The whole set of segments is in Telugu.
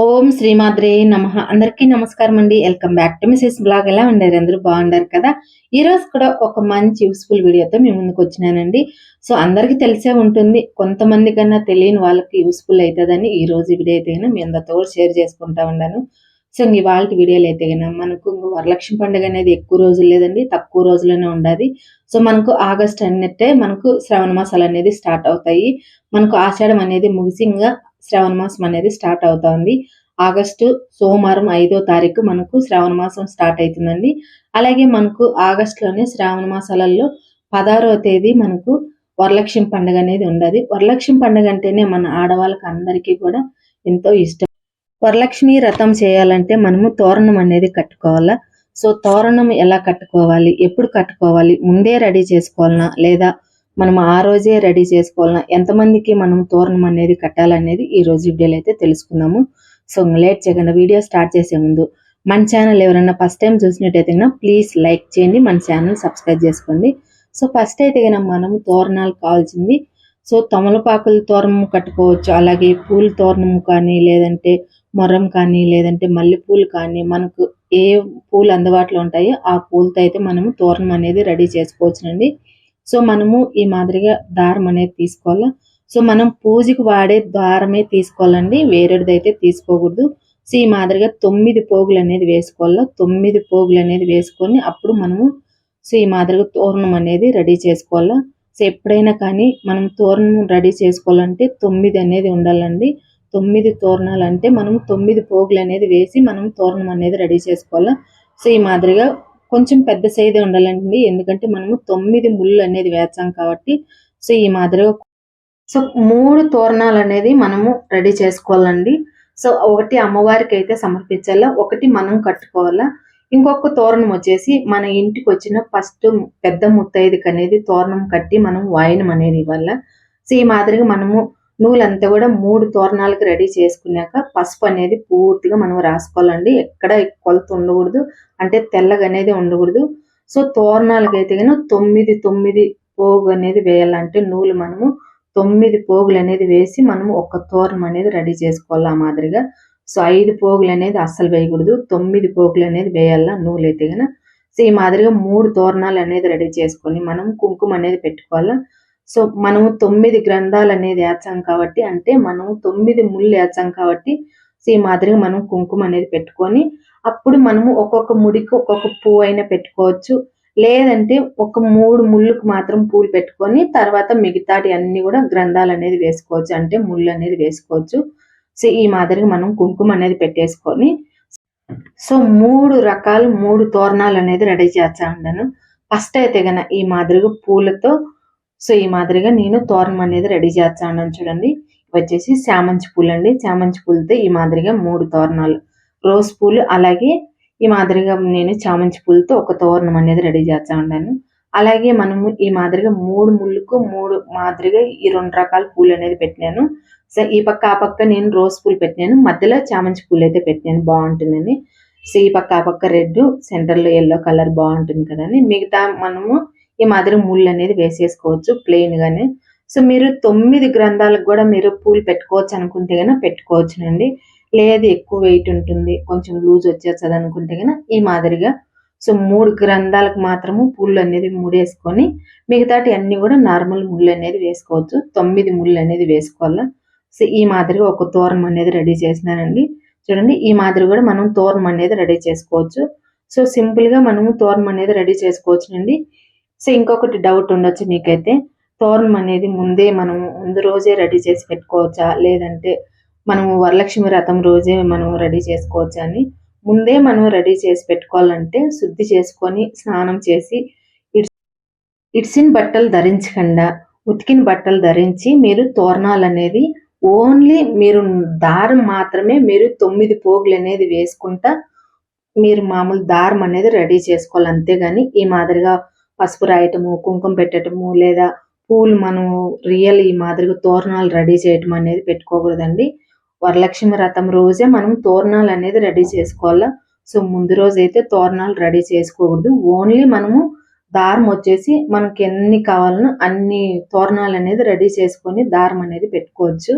ఓం శ్రీమాద్రే నమః. అందరికీ నమస్కారం అండి. Welcome back to Mrs blog. ఎలా ఉండారు? అందరూ బాగుండారు కదా. ఈ రోజు కూడా ఒక మంచి యూస్ఫుల్ వీడియోతో మీ ముందుకు వచ్చినానండి. సో అందరికీ తెలిసే ఉంటుంది, కొంతమంది కన్నా తెలియని వాళ్ళకి యూస్ఫుల్ అవుతుందని ఈ రోజు వీడియో అయితే మీ అందరితో షేర్ చేసుకుంటా ఉన్నాను. సో ఇవాళ వీడియోలు అయితే మనకు వరలక్ష్మి పండుగ అనేది ఎక్కువ రోజులు లేదండి, తక్కువ రోజుల్లోనే ఉండదు. సో మనకు ఆగస్ట్ అన్నట్టే మనకు శ్రావణ మాసాలు అనేది స్టార్ట్ అవుతాయి. మనకు ఆషాఢం అనేది ముగిసి ఇంకా శ్రావణ మాసం అనేది స్టార్ట్ అవుతుంది. ఆగస్టు సోమవారం 5వ తారీఖు మనకు శ్రావణ మాసం స్టార్ట్ అవుతుందండి. అలాగే మనకు ఆగస్టులోనే శ్రావణ మాసాలలో 16వ తేదీ మనకు వరలక్ష్మి పండుగ అనేది ఉండదు. వరలక్ష్మి పండుగ అంటేనే మన ఆడవాళ్ళకి అందరికీ కూడా ఎంతో ఇష్టం. వరలక్ష్మి వ్రతం చేయాలంటే మనము తోరణం అనేది కట్టుకోవాలా. సో తోరణం ఎలా కట్టుకోవాలి, ఎప్పుడు కట్టుకోవాలి, ముందే రెడీ చేసుకోవాలనా లేదా మనం ఆ రోజే రెడీ చేసుకోవాలన్నా, ఎంతమందికి మనం తోరణం అనేది కట్టాలనేది ఈ రోజు వీడియోలో అయితే తెలుసుకుందాము. సో లేట్ చేయకుండా వీడియో స్టార్ట్ చేసే ముందు మన ఛానల్ ఎవరైనా ఫస్ట్ టైం చూసినట్టయితే ప్లీజ్ లైక్ చేయండి, మన ఛానల్ సబ్స్క్రైబ్ చేసుకోండి. సో ఫస్ట్ అయితే మనము తోరణాలు కావాల్సింది. సో తమలపాకుల తోరణం కట్టుకోవచ్చు, అలాగే పూల తోరణం కానీ, లేదంటే మొర్రం కానీ, లేదంటే మల్లెపూలు కానీ, మనకు ఏ పూలు అందుబాటులో ఉంటాయో ఆ పూలతో అయితే మనము తోరణం అనేది రెడీ చేసుకోవచ్చునండి. సో మనము ఈ మాదిరిగా దారం అనేది తీసుకోవాలా. సో మనం పూజకి వాడే దారమే తీసుకోవాలండి, వేరేదైతే తీసుకోకూడదు. సో ఈ మాదిరిగా 9 పోగులు అనేది వేసుకోవాలా. 9 పోగులు అనేది వేసుకొని అప్పుడు మనము సో ఈ మాదిరిగా తోరణం అనేది రెడీ చేసుకోవాలా. సో ఎప్పుడైనా కానీ మనం తోరణం రెడీ చేసుకోవాలంటే 9 అనేది ఉండాలండి. 9 తోరణాలు అంటే మనం 9 పోగులు అనేది వేసి మనం తోరణం అనేది రెడీ చేసుకోవాలా. సో ఈ మాదిరిగా కొంచెం పెద్ద సైజే ఉండాలండి, ఎందుకంటే మనము 9 ముళ్ళు అనేది వేస్తాం కాబట్టి. సో ఈ మాదిరిగా సో 3 తోరణాలు అనేది మనము రెడీ చేసుకోవాలండి. సో ఒకటి అమ్మవారికి అయితే సమర్పించాలా, ఒకటి మనం కట్టుకోవాలా. ఇంకొక తోరణం వచ్చేసి మన ఇంటికి వచ్చిన ఫస్ట్ పెద్ద ముత్తైదుకి అనేది తోరణం కట్టి మనం వాయనం అనేది ఇవ్వాలా. సో ఈ మాదిరిగా మనము నూలంతా కూడా 3 తోరణాలకు రెడీ చేసుకున్నాక పసుపు అనేది పూర్తిగా మనం రాసుకోవాలండి. ఎక్కడ కొలత ఉండకూడదు, అంటే తెల్లగా అనేది ఉండకూడదు. సో తోరణాలకు అయితే 9 పోగు అనేది వేయాలంటే నూలు మనము 9 పోగులు అనేది వేసి మనము ఒక తోరణం అనేది రెడీ చేసుకోవాలి ఆ మాదిరిగా. సో 5 పోగులు అనేది అస్సలు వేయకూడదు, 9 పోగులు అనేది వేయాల నూలు అయితే సో ఈ మాదిరిగా 3 తోరణాలు అనేది రెడీ చేసుకొని మనం కుంకుమ అనేది పెట్టుకోవాలా. సో మనము 9 గ్రంథాలు అనేది వేస్తాం కాబట్టి, అంటే మనం 9 ముళ్ళు వేస్తాం కాబట్టి, సో ఈ మాదిరిగా మనం కుంకుమ అనేది పెట్టుకొని అప్పుడు మనము ఒక్కొక్క ముడికి ఒక్కొక్క పువ్వు అయినా పెట్టుకోవచ్చు, లేదంటే ఒక 3 ముళ్ళుకు మాత్రం పూలు పెట్టుకొని తర్వాత మిగతాటి అన్ని కూడా గ్రంథాలు అనేది వేసుకోవచ్చు, అంటే ముళ్ళు అనేది వేసుకోవచ్చు. సో ఈ మాదిరిగా మనం కుంకుమ అనేది పెట్టేసుకొని సో 3 రకాలు 3 తోరణాలు అనేది రెడీ చేస్తా ఉన్నాను. ఫస్ట్ అయితే ఈ మాదిరిగా పూలతో సో ఈ మాదిరిగా నేను తోరణం అనేది రెడీ చేస్తా ఉన్నాను. చూడండి, వచ్చేసి చామంతి పూలు అండి. చామంతి పూలతో ఈ మాదిరిగా 3 తోరణాలు, రోజ్ పూలు, అలాగే ఈ మాదిరిగా నేను చామంతి పూలతో ఒక తోరణం అనేది రెడీ చేస్తా ఉన్నాను. అలాగే మనము ఈ మాదిరిగా 3 ముళ్ళకు 3 మాదిరిగా ఈ 2 రకాల పూలు అనేది పెట్టినాను. సో ఈ పక్క ఆ పక్క నేను రోజ్ పూలు పెట్టినాను, మధ్యలో చామంతి పూలు అయితే పెట్టినాను, బాగుంటుందని. సో ఈ పక్క ఆ పక్క రెడ్, సెంటర్లో ఎల్లో కలర్ బాగుంటుంది కదని మిగతా మనము ఈ మాదిరి ముళ్ళు అనేది వేసేసుకోవచ్చు ప్లెయిన్ గానే. సో మీరు 9 గ్రంథాలకు కూడా మీరు పూలు పెట్టుకోవచ్చు అనుకుంటే పెట్టుకోవచ్చునండి. లేదు ఎక్కువ వెయిట్ ఉంటుంది, కొంచెం లూజ్ వచ్చేస్తుంది అనుకుంటే ఈ మాదిరిగా సో 3 గ్రంథాలకు మాత్రము పూలు అనేది ముడేసుకొని మిగతాటి అన్ని కూడా నార్మల్ ముళ్ళు అనేది వేసుకోవచ్చు. 9 ముళ్ళు అనేది వేసుకోవాలా. సో ఈ మాదిరిగా ఒక తోరణం అనేది రెడీ చేసినానండి. చూడండి, ఈ మాదిరి కూడా మనం తోరణం అనేది రెడీ చేసుకోవచ్చు. సో సింపుల్ గా మనము తోరణం అనేది రెడీ చేసుకోవచ్చునండి. సో ఇంకొకటి డౌట్ ఉండొచ్చు మీకైతే, తోరణం అనేది ముందు రోజే రెడీ చేసి పెట్టుకోవచ్చా, లేదంటే మనము వరలక్ష్మి వ్రతం రోజే మనం రెడీ చేసుకోవచ్చా అని. ముందే మనం రెడీ చేసి పెట్టుకోవాలంటే శుద్ధి చేసుకొని స్నానం చేసి ఇడ్సిన బట్టలు ధరించకుండా ఉతికిన బట్టలు ధరించి మీరు తోరణాలు అనేది ఓన్లీ మీరు దారం మాత్రమే మీరు 9 పోగులు అనేది వేసుకుంటా మీరు మామూలు దారం అనేది రెడీ చేసుకోవాలి. అంతేగాని ఈ మాదిరిగా పసుపు రాయటము, కుంకుమ పెట్టడము, లేదా పూలు మనము రియల్ ఈ మాదిరిగా తోరణాలు రెడీ చేయటం అనేది పెట్టుకోకూడదండి. వరలక్ష్మి వ్రతం రోజే మనం తోరణాలు అనేది రెడీ చేసుకోవాలా. సో ముందు రోజు అయితే తోరణాలు రెడీ చేసుకోకూడదు. ఓన్లీ మనము దారం వచ్చేసి మనకి ఎన్ని కావాలనో అన్ని తోరణాలు అనేది రెడీ చేసుకొని దారం అనేది పెట్టుకోవచ్చు.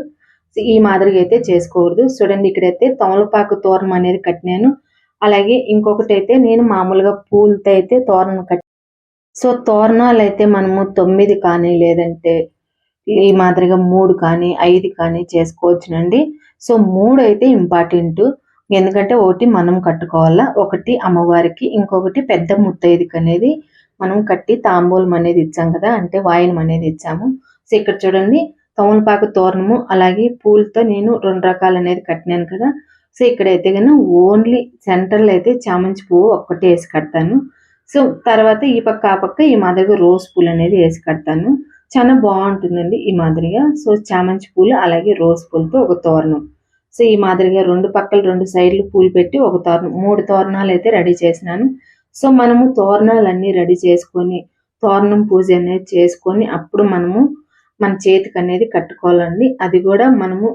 ఈ మాదిరిగా అయితే చేసుకోకూడదు. చూడండి ఇక్కడైతే తమలపాకు తోరణం అనేది కట్టినాను. అలాగే ఇంకొకటి అయితే నేను మామూలుగా పూలతో అయితే తోరణం కట్టి సో తోరణాలైతే మనము 9 కానీ లేదంటే ఈ మాదిరిగా 3 కానీ 5 కానీ చేసుకోవచ్చునండి. సో 3 అయితే ఇంపార్టెంటు. ఎందుకంటే ఒకటి మనం కట్టుకోవాలా, ఒకటి అమ్మవారికి, ఇంకొకటి పెద్ద ముత్తైదుకి అనేది మనం కట్టి తాంబూలం అనేది ఇచ్చాం కదా, అంటే వాయనం అనేది ఇచ్చాము. సో ఇక్కడ చూడండి తమలపాకు తోరణము అలాగే పూలతో నేను 2 రకాలు అనేది కట్టినాను కదా. సో ఇక్కడైతే కన్నా ఓన్లీ సెంటర్లో అయితే చామంతి పువ్వు ఒక్కటే వేసి కడతాను. సో తర్వాత ఈ పక్క ఆ పక్క ఈ మాదిరిగా రోజ్ పూలు అనేది వేసి కడతాను. చాలా బాగుంటుందండి ఈ మాదిరిగా. సో చామంతి పూలు అలాగే రోజ్ పూలతో ఒక తోరణం. సో ఈ మాదిరిగా 2 పక్కల 2 సైడ్లు పూలు పెట్టి ఒక తోరణం, 3 తోరణాలు అయితే రెడీ చేసినాను. సో మనము తోరణాలన్నీ రెడీ చేసుకొని తోరణం పూజ అనేది చేసుకొని అప్పుడు మనము మన చేతికి అనేది కట్టుకోవాలండి. అది కూడా మనము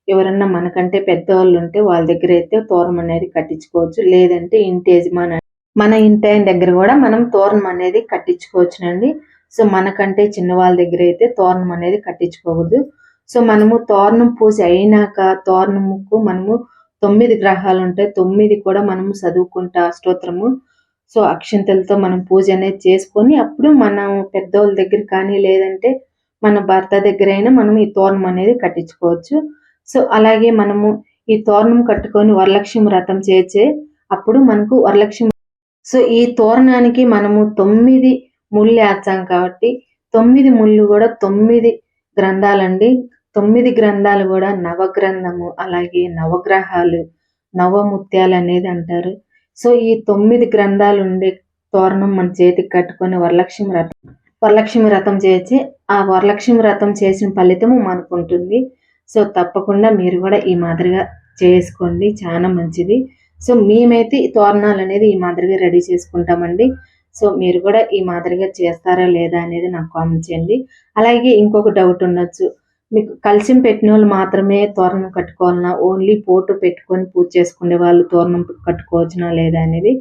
ఎవరన్నా మనకంటే పెద్దవాళ్ళు ఉంటే వాళ్ళ దగ్గర అయితే తోరణం అనేది కట్టించుకోవచ్చు. లేదంటే ఇంటి యజమాని మన ఇంటి ఆయన దగ్గర కూడా మనం తోరణం అనేది కట్టించుకోవచ్చునండి. సో మనకంటే చిన్న వాళ్ళ దగ్గర అయితే తోరణం అనేది కట్టించుకోకూడదు. సో మనము తోరణం పూజ అయినాక తోరణముకు మనము 9 గ్రహాలు ఉంటాయి. 9 కూడా మనము చదువుకుంటా అష్టోత్తరము. సో అక్షింతలతో మనం పూజ అనేది చేసుకొని అప్పుడు మనం పెద్దోళ్ళ దగ్గర కానీ లేదంటే మన భర్త దగ్గర అయినా మనం ఈ తోరణం అనేది కట్టించుకోవచ్చు. సో అలాగే మనము ఈ తోరణం కట్టుకొని వరలక్ష్మి వ్రతం చేసే అప్పుడు మనకు వరలక్ష్మి సో ఈ తోరణానికి మనము 9 ముళ్ళు వేస్తాం కాబట్టి 9 ముళ్ళు కూడా 9 గ్రంథాలండి. 9 గ్రంథాలు కూడా నవగ్రంథము అలాగే నవగ్రహాలు నవముత్యాలు అనేది అంటారు. సో ఈ 9 గ్రంథాలు ఉండే తోరణం మన చేతికి కట్టుకొని వరలక్ష్మి వ్రతం చేసి ఆ వరలక్ష్మి వ్రతం చేసిన ఫలితము మనకు ఉంటుంది. సో తప్పకుండా మీరు కూడా ఈ మాదిరిగా చేసుకోండి, చాలా మంచిది. సో మేమైతే ఈ తోరణాలు అనేది ఈ మాదిరిగా రెడీ చేసుకుంటామండి. సో మీరు కూడా ఈ మాదిరిగా చేస్తారా లేదా అనేది నాకు కామెంట్ చేయండి. అలాగే ఇంకొక డౌట్ ఉండొచ్చు, మీకు కలశం పెట్టిన వాళ్ళు మాత్రమే తోరణం కట్టుకోవాలన్నా, ఓన్లీ ఫోటో పెట్టుకొని పూజ చేసుకునే వాళ్ళు తోరణం కట్టుకోవచ్చునా లేదా అనేది.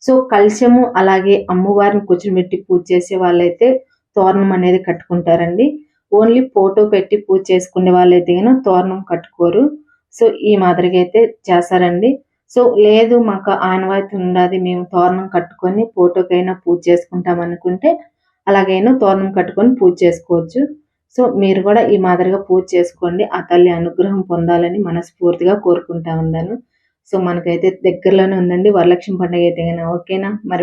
సో కలశము అలాగే అమ్మవారిని కూర్చోబెట్టి పూజ చేసే వాళ్ళైతే తోరణం అనేది కట్టుకుంటారండి. ఓన్లీ ఫోటో పెట్టి పూజ చేసుకునే వాళ్ళైతే కానీ తోరణం కట్టుకోరు. సో ఈ మాదిరిగా అయితే చేస్తారండి. సో లేదు మాకు ఆనవాయితీ ఉన్నది, మేము తోరణం కట్టుకొని ఫోటోకైనా పూజ చేసుకుంటాం అనుకుంటే అలాగైనా తోరణం కట్టుకొని పూజ చేసుకోవచ్చు. సో మీరు కూడా ఈ మాదిరిగా పూజ చేసుకోండి. ఆ తల్లి అనుగ్రహం పొందాలని మనస్ఫూర్తిగా కోరుకుంటా ఉన్నాను. సో మనకైతే దగ్గరలోనే ఉందండి వరలక్ష్మి పండుగ అయితే కానీ ఓకేనా మరి.